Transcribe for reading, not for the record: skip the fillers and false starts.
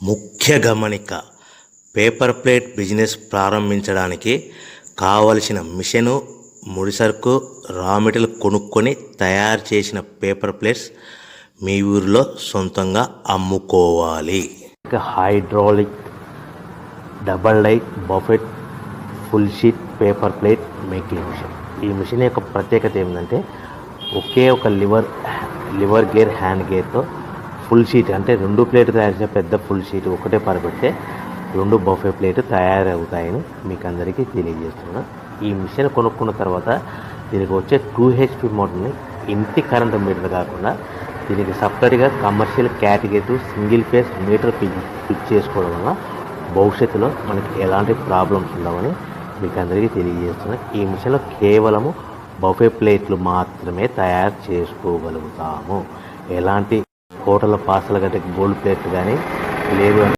ముఖ్య గమనిక: paper plate business ప్రారంభించడానికి కావలసిన మిషను, ముడిసరుకు, రా మెటీరియల్ కొనుక్కొని తయారు చేసిన పేపర్ ప్లేట్స్ మీ ఊరిలో సొంతంగా అమ్ముకోవాలి. Hydraulic double die buffet full sheet paper plate making machine. ఈ మిషన్ యొక్క ప్రత్యేకత ఏంటంటే ఒకే ఒక లివర్ గేర్, హ్యాండ్ గేర్తో ఫుల్ షీట్ అంటే 2 ప్లేట్ తయారు చేసే పెద్ద ఫుల్ షీట్ ఒకటే పరబెడితే 2 బఫే ప్లేట్ తయారవుతాయని మీకు అందరికీ తెలియజేస్తున్నాను. ఈ మిషన్ కొనుక్కున్న తర్వాత దీనికి వచ్చే 2 HP మోటార్ని ఇంటి కరెంటు మీటర్ కాకుండా దీనికి సపరేట్గా commercial category single phase metre fit చేసుకోవడం వల్ల భవిష్యత్తులో మనకి ఎలాంటి ప్రాబ్లమ్స్ ఉండవని మీకు అందరికీ తెలియజేస్తున్నాను. ఈ మిషన్లో కేవలము బఫే ప్లేట్లు మాత్రమే తయారు చేసుకోగలుగుతాము. ఎలాంటి హోటల్ పార్సల్ గట్ట గోల్డ్ ప్లేట్లు కానీ లేదు.